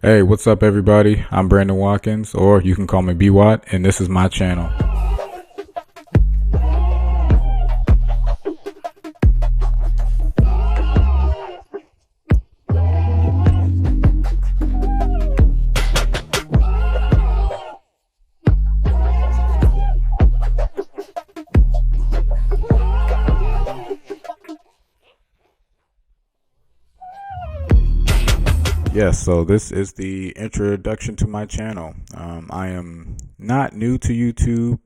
Hey, what's up, everybody? I'm Brandon Watkins, or you can call me B-Watt, and this is my channel. Yes, so this is the introduction to my channel. I am not new to YouTube,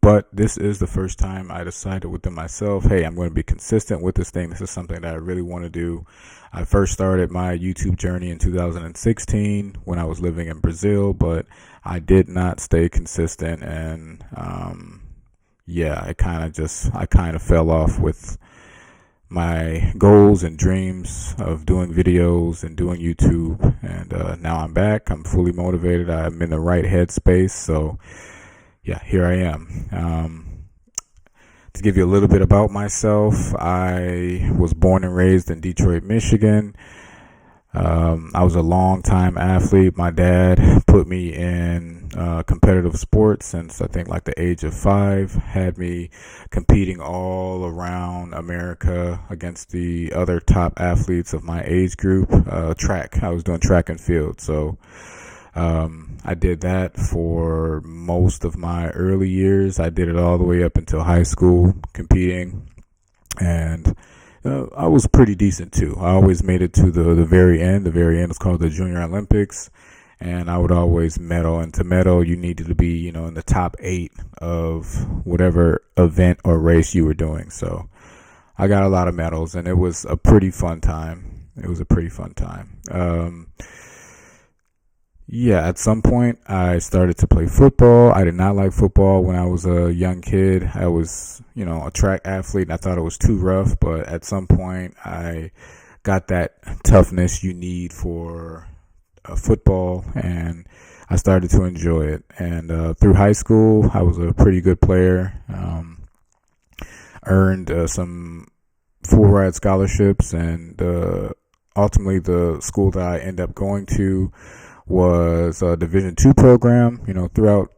but this is the first time I decided within myself, hey, I'm going to be consistent with this thing. This is something that I really want to do. I first started my YouTube journey in 2016 when I was living in Brazil, but I did not stay consistent, and yeah, I kind of fell off with my goals and dreams of doing videos and doing YouTube. And now I'm back. I'm fully motivated. I'm in the right headspace. So, yeah, here I am. To give you a little bit about myself, I was born and raised in Detroit, Michigan. I was a long time athlete. My dad put me in competitive sports since I think like the age of 5, had me competing all around America against the other top athletes of my age group. Track. I was doing track and field. So I did that for most of my early years. I did it all the way up until high school competing. And I was pretty decent too. I always made it to the very end. The very end is called the Junior Olympics, and I would always medal. And to medal, you needed to be, in the top 8 of whatever event or race you were doing. So I got a lot of medals, and it was a pretty fun time. Yeah, at some point I started to play football. I did not like football when I was a young kid. I was, a track athlete and I thought it was too rough, but at some point I got that toughness you need for football, and I started to enjoy it. And through high school, I was a pretty good player. Earned some full ride scholarships, and ultimately the school that I ended up going to was a Division II program. Throughout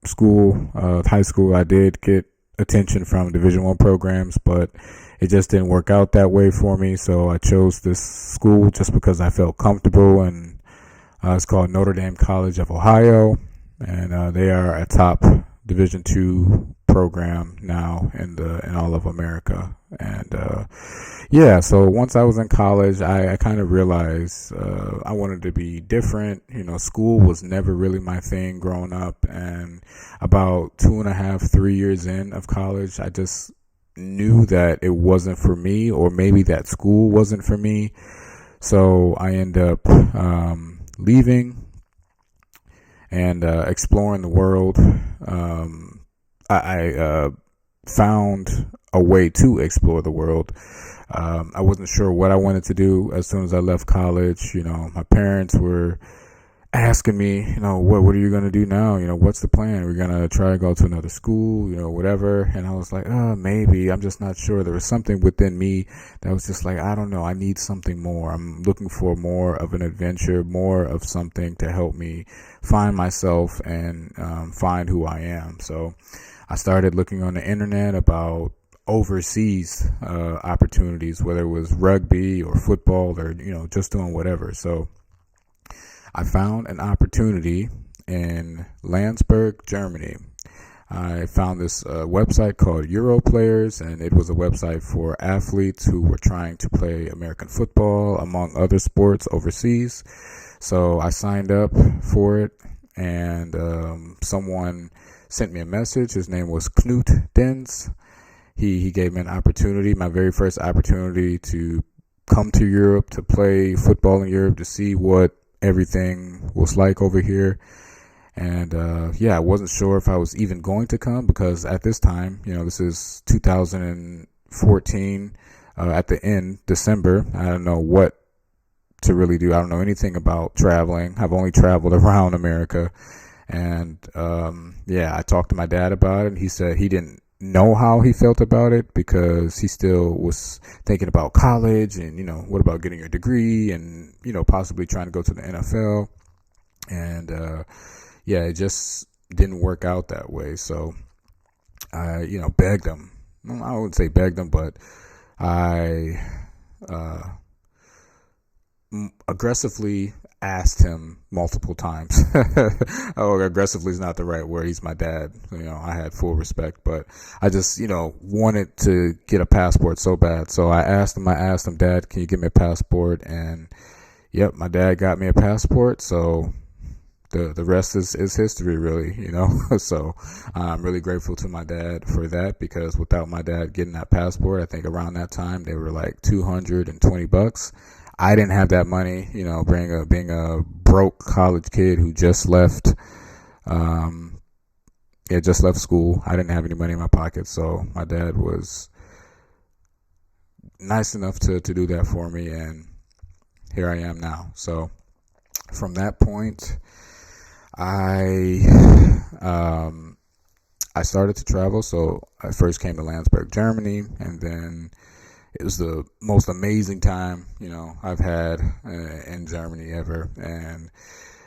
school, high school, I did get attention from Division I programs, but it just didn't work out that way for me. So I chose this school just because I felt comfortable, and it's called Notre Dame College of Ohio, and they are a top Division II program now in all of America. And yeah, so once I was in college, I kind of realized I wanted to be different. School was never really my thing growing up, and about 2.5, 3 years in of college, I just knew that it wasn't for me, or maybe that school wasn't for me. So I ended up leaving and exploring the world. I found a way to explore the world. I wasn't sure what I wanted to do as soon as I left college. My parents were asking me, what are you going to do now? What's the plan? We're going to try to go to another school, whatever. And I was like, maybe. I'm just not sure. There was something within me that was just like, I don't know. I need something more. I'm looking for more of an adventure, more of something to help me find myself and find who I am. So I started looking on the internet about overseas opportunities, whether it was rugby or football or, just doing whatever. So I found an opportunity in Landsberg, Germany. I found this website called Europlayers, and it was a website for athletes who were trying to play American football, among other sports, overseas. So I signed up for it, and someone sent me a message. His name was Knut Dens. He gave me an opportunity, my very first opportunity to come to Europe, to play football in Europe, to see what everything was like over here. And yeah, I wasn't sure if I was even going to come, because at this time, this is 2014, at the end, December. I don't know what to really do. I don't know anything about traveling. I've only traveled around America. And yeah, I talked to my dad about it, and he said he didn't know how he felt about it, because he still was thinking about college and, what about getting your degree and, possibly trying to go to the NFL. And yeah, it just didn't work out that way. So I, begged him. Well, I wouldn't say begged him, but I uh, aggressively asked him multiple times. Oh, aggressively is not the right word. He's my dad. I had full respect, but I just, wanted to get a passport so bad. So I asked him, Dad, can you give me a passport? And yep, my dad got me a passport. So the rest is history, really, So I'm really grateful to my dad for that, because without my dad getting that passport, I think around that time they were like $220. I didn't have that money, being a broke college kid who just left, just left school. I didn't have any money in my pocket, so my dad was nice enough to do that for me, and here I am now. So from that point, I started to travel. So I first came to Landsberg, Germany, and then it was the most amazing time, I've had in Germany ever. And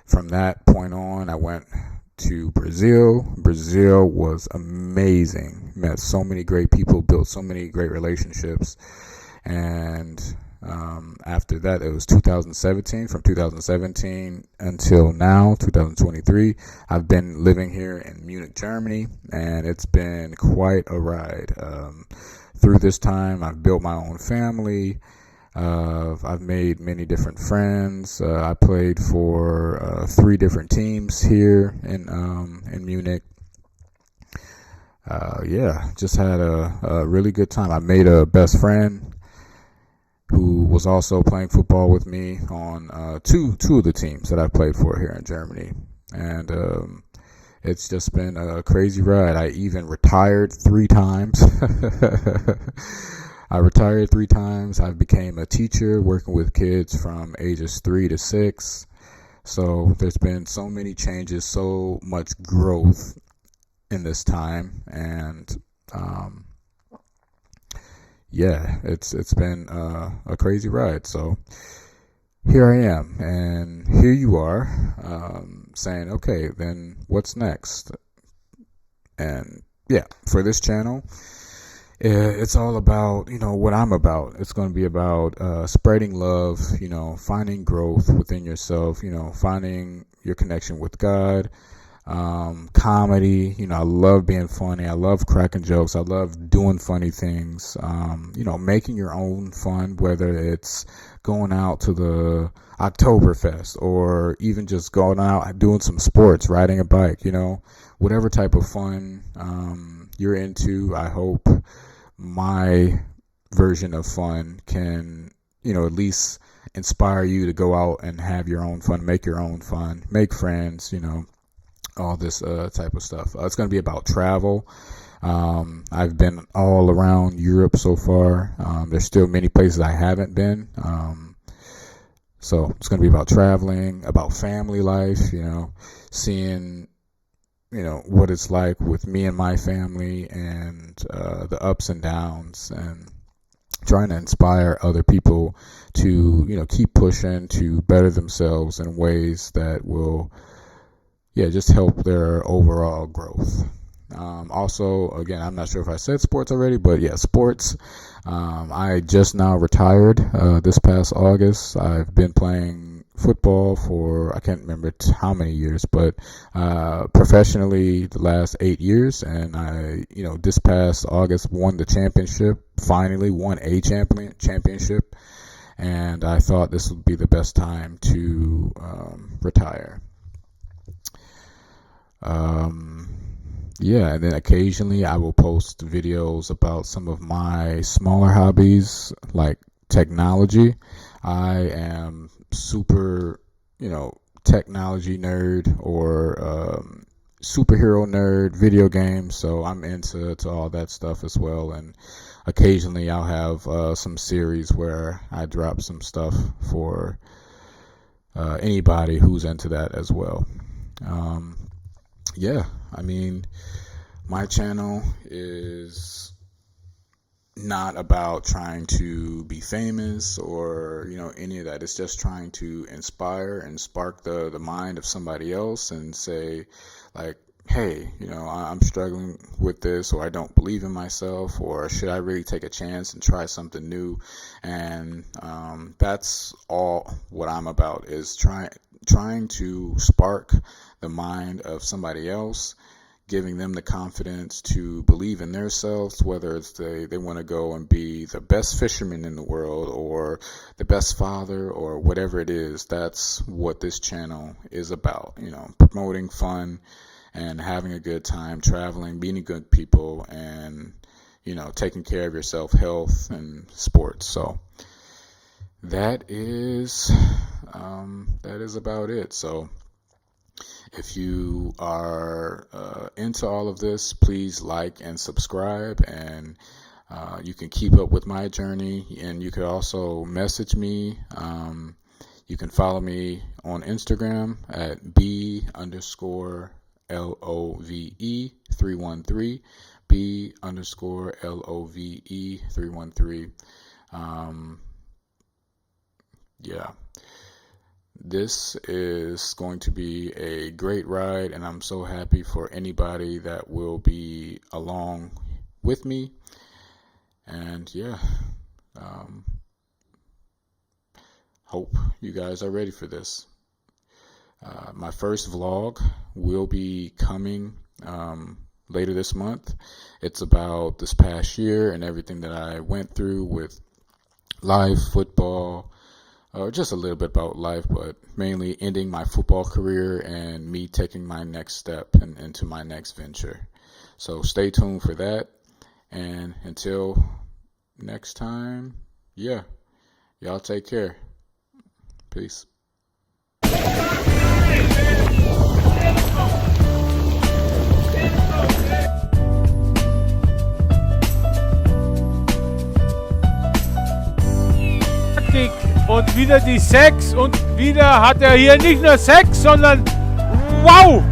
from that point on, I went to Brazil. Brazil was amazing. Met so many great people, built so many great relationships. And after that, it was 2017. From 2017 until now, 2023, I've been living here in Munich, Germany, and it's been quite a ride. Through this time, I've built my own family. I've made many different friends. I played for 3 different teams here in Munich. Just had a really good time. I made a best friend who was also playing football with me on two of the teams that I played for here in Germany. And it's just been a crazy ride. I even retired 3 times. I retired 3 times. I became a teacher working with kids from ages 3 to 6. So there's been so many changes, so much growth in this time. And it's been a crazy ride. So here I am, and here you are, saying, okay, then what's next? And for this channel, it's all about, what I'm about. It's going to be about spreading love, finding growth within yourself, finding your connection with God, comedy. I love being funny. I love cracking jokes. I love doing funny things. Making your own fun, whether it's going out to the Oktoberfest or even just going out doing some sports, riding a bike, whatever type of fun you're into. I hope my version of fun can, at least inspire you to go out and have your own fun, make your own fun, make friends, all this type of stuff. It's going to be about travel. I've been all around Europe so far. There's still many places I haven't been. So it's going to be about traveling, about family life, seeing, what it's like with me and my family, and the ups and downs, and trying to inspire other people to, keep pushing to better themselves in ways that will just help their overall growth. Also, again, I'm not sure if I said sports already, but sports. I just now retired this past August. I've been playing football for, I can't remember how many years, but professionally the last 8 years. And I, this past August won the championship, finally won a championship. And I thought this would be the best time to retire. And then occasionally I will post videos about some of my smaller hobbies, like technology. I am super, technology nerd, or superhero nerd, video games. So I'm into all that stuff as well. And occasionally I'll have some series where I drop some stuff for anybody who's into that as well. My channel is, not about trying to be famous or any of that. It's just trying to inspire and spark the mind of somebody else and say, like, hey, I'm struggling with this, or I don't believe in myself, or should I really take a chance and try something new? And that's all what I'm about, is trying to spark the mind of somebody else, giving them the confidence to believe in themselves, whether it's they want to go and be the best fisherman in the world or the best father or whatever it is. That's what this channel is about, promoting fun and having a good time, traveling, meeting good people, and, taking care of yourself, health, and sports. So that is about it. So if you are into all of this, please like and subscribe, and you can keep up with my journey, and you can also message me. You can follow me on Instagram at B_LOVE313, B_LOVE313. Yeah. This is going to be a great ride, and I'm so happy for anybody that will be along with me. And yeah, hope you guys are ready for this. My first vlog will be coming later this month. It's about this past year and everything that I went through with live football, or just a little bit about life, but mainly ending my football career and me taking my next step into my next venture. So stay tuned for that. And until next time, yeah, y'all take care. Peace. Und wieder die 6 und wieder hat er hier nicht nur 6, sondern wow!